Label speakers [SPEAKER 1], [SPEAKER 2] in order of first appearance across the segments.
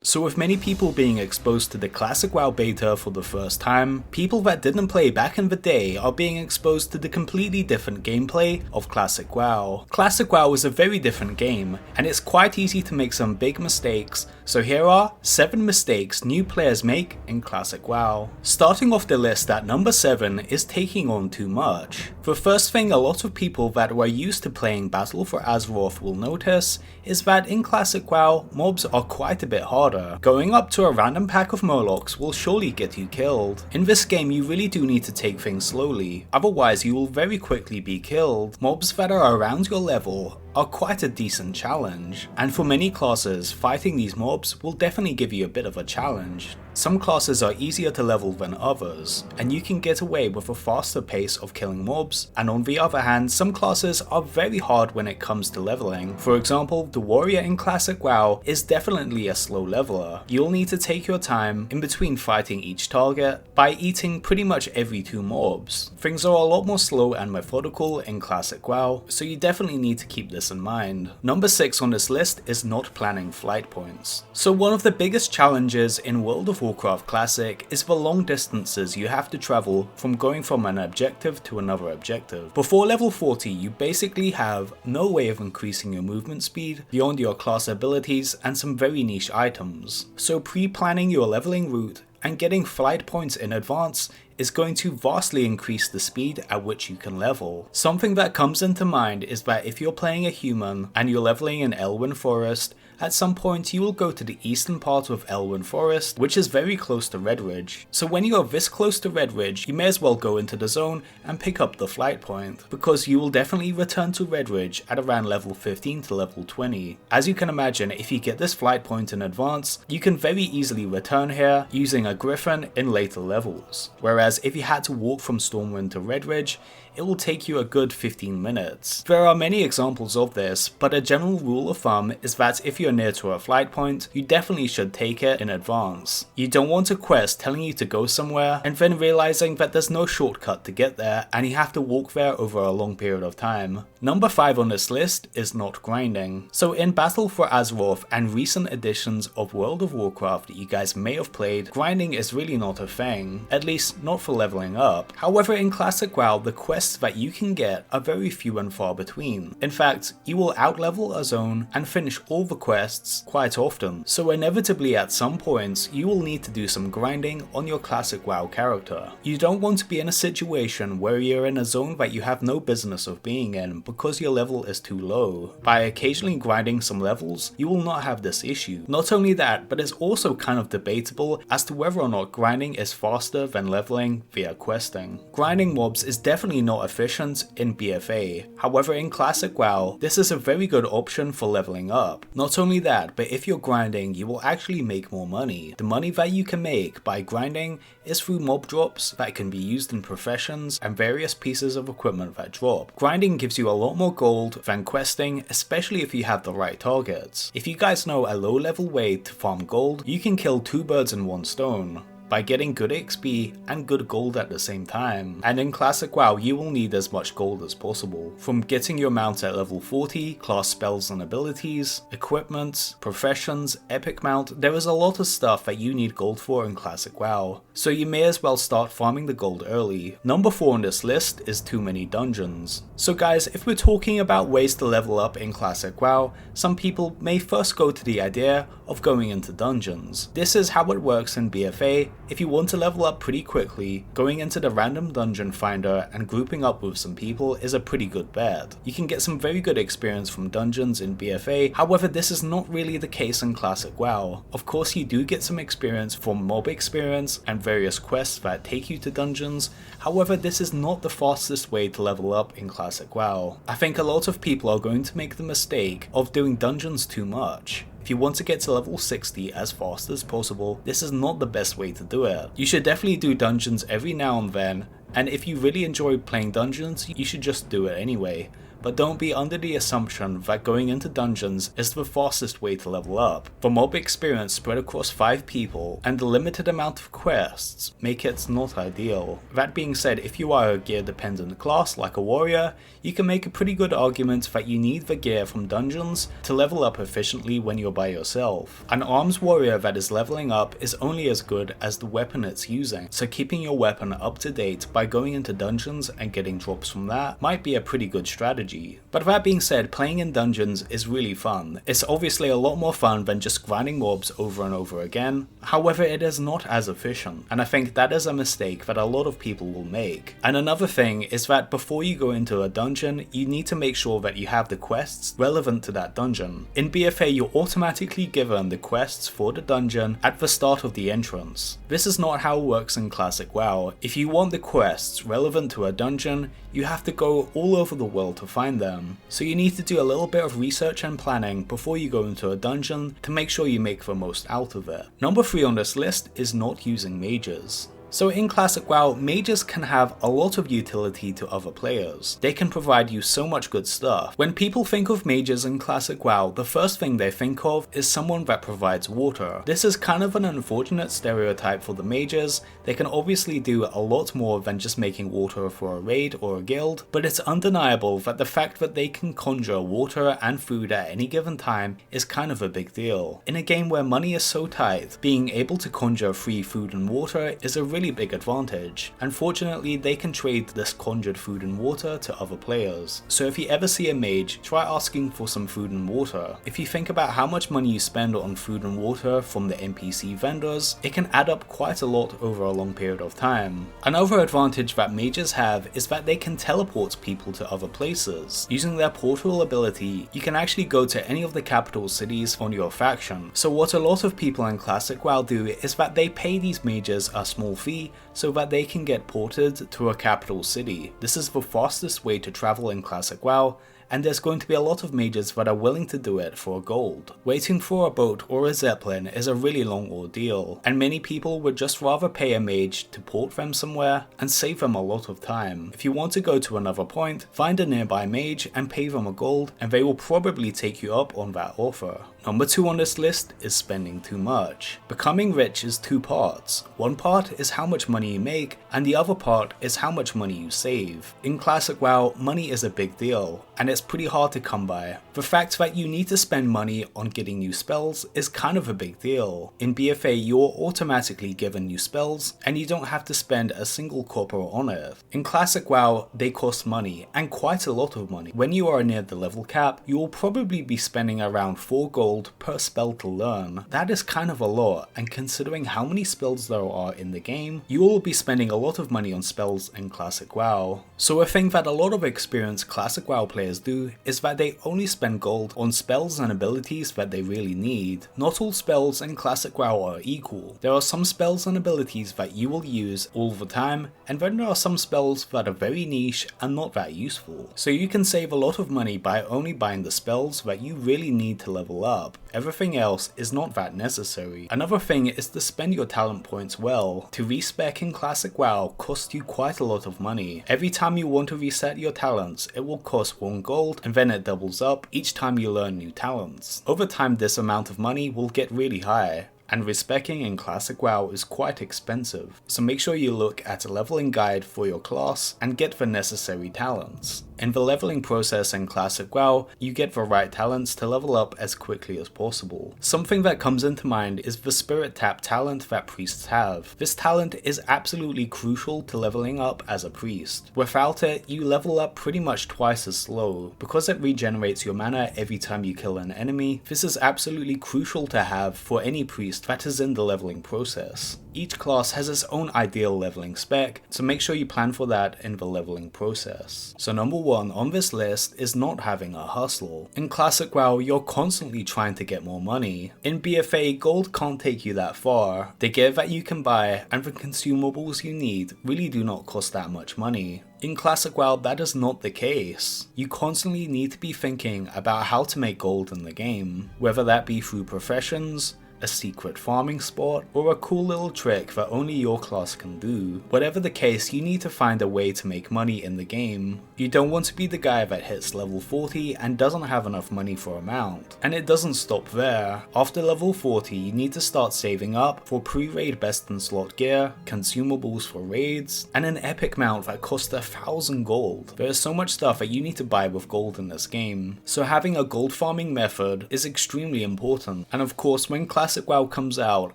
[SPEAKER 1] So with many people being exposed to the Classic WoW beta for the first time, people that didn't play back in the day are being exposed to the completely different gameplay of Classic WoW. Classic WoW is a very different game, and it's quite easy to make some big mistakes, so here are 7 mistakes new players make in Classic WoW. Starting off the list at number 7 is taking on too much. The first thing a lot of people that were used to playing Battle for Azeroth will notice is that in Classic WoW, mobs are quite a bit harder. Going up to a random pack of Murlocs will surely get you killed. In this game you really do need to take things slowly, otherwise you will very quickly be killed. Mobs that are around your level are quite a decent challenge, and for many classes, fighting these mobs will definitely give you a bit of a challenge. Some classes are easier to level than others, and you can get away with a faster pace of killing mobs, and on the other hand, some classes are very hard when it comes to leveling. For example, the warrior in Classic WoW is definitely a slow leveler. You'll need to take your time in between fighting each target by eating pretty much every 2 mobs. Things are a lot more slow and methodical in Classic WoW, so you definitely need to keep this in mind. Number 6 on this list is not planning flight points. So one of the biggest challenges in World of Warcraft Classic is the long distances you have to travel from going from an objective to another objective. Before level 40 you basically have no way of increasing your movement speed beyond your class abilities and some very niche items. So pre-planning your leveling route and getting flight points in advance is going to vastly increase the speed at which you can level. Something that comes into mind is that if you're playing a human and you're leveling in Elwynn Forest, at some point you will go to the eastern part of Elwynn Forest, which is very close to Redridge. So when you are this close to Redridge, you may as well go into the zone and pick up the flight point, because you will definitely return to Redridge at around level 15 to level 20. As you can imagine, if you get this flight point in advance, you can very easily return here using a griffin in later levels. Whereas if you had to walk from Stormwind to Redridge, it will take you a good 15 minutes. There are many examples of this, but a general rule of thumb is that if you're near to a flight point, you definitely should take it in advance. You don't want a quest telling you to go somewhere and then realizing that there's no shortcut to get there and you have to walk there over a long period of time. Number 5 on this list is not grinding. So in Battle for Azeroth and recent editions of World of Warcraft that you guys may have played, grinding is really not a thing, at least not for leveling up. However, in Classic WoW, the quests that you can get are very few and far between. In fact, you will outlevel a zone and finish all the quests quite often, so inevitably at some points you will need to do some grinding on your Classic WoW character. You don't want to be in a situation where you're in a zone that you have no business of being in because your level is too low. By occasionally grinding some levels, you will not have this issue. Not only that, but it's also kind of debatable as to whether or not grinding is faster than leveling via questing. Grinding mobs is definitely not efficient in BFA, however in Classic WoW, this is a very good option for leveling up. Not only that, but if you're grinding, you will actually make more money. The money that you can make by grinding is through mob drops that can be used in professions and various pieces of equipment that drop. Grinding gives you a lot more gold than questing, especially if you have the right targets. If you guys know a low level way to farm gold, you can kill 2 birds in 1 stone by getting good XP and good gold at the same time. And in Classic WoW you will need as much gold as possible. From getting your mount at level 40, class spells and abilities, equipment, professions, epic mount, there is a lot of stuff that you need gold for in Classic WoW, so you may as well start farming the gold early. Number 4 on this list is too many dungeons. So guys, if we're talking about ways to level up in Classic WoW, some people may first go to the idea of going into dungeons. This is how it works in BFA. If you want to level up pretty quickly, going into the random dungeon finder and grouping up with some people is a pretty good bet. You can get some very good experience from dungeons in BFA, however this is not really the case in Classic WoW. Of course you do get some experience from mob experience and various quests that take you to dungeons, however this is not the fastest way to level up in Classic WoW. I think a lot of people are going to make the mistake of doing dungeons too much. If you want to get to level 60 as fast as possible, this is not the best way to do it. You should definitely do dungeons every now and then, and if you really enjoy playing dungeons, you should just do it anyway. but don't be under the assumption that going into dungeons is the fastest way to level up. The mob experience spread across 5 people and the limited amount of quests make it not ideal. That being said, if you are a gear dependent class like a warrior, you can make a pretty good argument that you need the gear from dungeons to level up efficiently when you're by yourself. An arms warrior that is leveling up is only as good as the weapon it's using, so keeping your weapon up to date by going into dungeons and getting drops from that might be a pretty good strategy. But that being said, playing in dungeons is really fun. It's obviously a lot more fun than just grinding mobs over and over again, however it is not as efficient, and I think that is a mistake that a lot of people will make. And another thing is that before you go into a dungeon, you need to make sure that you have the quests relevant to that dungeon. In BFA, you're automatically given the quests for the dungeon at the start of the entrance. This is not how it works in Classic WoW. If you want the quests relevant to a dungeon, you have to go all over the world to find them. So you need to do a little bit of research and planning before you go into a dungeon to make sure you make the most out of it. Number 3 on this list is not using mages. So in Classic WoW, mages can have a lot of utility to other players. They can provide you so much good stuff. When people think of mages in Classic WoW, the first thing they think of is someone that provides water. This is kind of an unfortunate stereotype for the mages. They can obviously do a lot more than just making water for a raid or a guild, but it's undeniable that the fact that they can conjure water and food at any given time is kind of a big deal. In a game where money is so tight, being able to conjure free food and water is a really big advantage. Unfortunately, they can trade this conjured food and water to other players. So if you ever see a mage, try asking for some food and water. If you think about how much money you spend on food and water from the NPC vendors, it can add up quite a lot over a long period of time. Another advantage that mages have is that they can teleport people to other places. Using their portal ability, you can actually go to any of the capital cities on your faction. So what a lot of people in Classic WoW do is that they pay these mages a small fee so that they can get ported to a capital city. This is the fastest way to travel in Classic WoW, and there's going to be a lot of mages that are willing to do it for gold. Waiting for a boat or a zeppelin is a really long ordeal, and many people would just rather pay a mage to port them somewhere and save them a lot of time. If you want to go to another point, find a nearby mage and pay them a gold, and they will probably take you up on that offer. Number 2 on this list is spending too much. Becoming rich is 2 parts. One part is how much money you make, and the other part is how much money you save. In Classic WoW, money is a big deal, and it's pretty hard to come by. The fact that you need to spend money on getting new spells is kind of a big deal. In BFA, you're automatically given new spells, and you don't have to spend a single copper on it. In Classic WoW, they cost money, and quite a lot of money. When you are near the level cap, you will probably be spending around 4 gold per spell to learn. That is kind of a lot, and considering how many spells there are in the game, you will be spending a lot of money on spells in Classic WoW. So a thing that a lot of experienced Classic WoW players do is that they only spend gold on spells and abilities that they really need. Not all spells in Classic WoW are equal. There are some spells and abilities that you will use all the time, and then there are some spells that are very niche and not that useful. So you can save a lot of money by only buying the spells that you really need to level up. Everything else is not that necessary. Another thing is to spend your talent points well. To respec in Classic WoW costs you quite a lot of money. Every time you want to reset your talents, it will cost 1 gold, and then it doubles up each time you learn new talents. Over time, this amount of money will get really high, and respecing in Classic WoW is quite expensive, so make sure you look at a leveling guide for your class and get the necessary talents. In the leveling process in Classic WoW, you get the right talents to level up as quickly as possible. Something that comes into mind is the Spirit Tap talent that priests have. This talent is absolutely crucial to leveling up as a priest. Without it, you level up pretty much twice as slow. Because it regenerates your mana every time you kill an enemy, this is absolutely crucial to have for any priest that is in the leveling process. Each class has its own ideal leveling spec, so make sure you plan for that in the leveling process. So number 1 on this list is not having a hustle. In Classic WoW, you're constantly trying to get more money. In BFA, gold can't take you that far. The gear that you can buy and the consumables you need really do not cost that much money. In Classic WoW, that is not the case. You constantly need to be thinking about how to make gold in the game, whether that be through professions, a secret farming spot, or a cool little trick that only your class can do. Whatever the case, you need to find a way to make money in the game. You don't want to be the guy that hits level 40 and doesn't have enough money for a mount. And it doesn't stop there. After level 40, you need to start saving up for pre-raid best in slot gear, consumables for raids, and an epic mount that costs 1,000 gold. There is so much stuff that you need to buy with gold in this game, so having a gold farming method is extremely important. And of course, when Classic WoW comes out,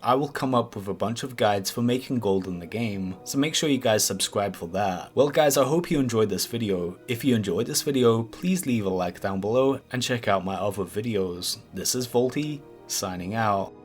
[SPEAKER 1] I will come up with a bunch of guides for making gold in the game, so make sure you guys subscribe for that. Well guys, I hope you enjoyed this video. If you enjoyed this video, please leave a like down below and check out my other videos. This is vaulty, signing out.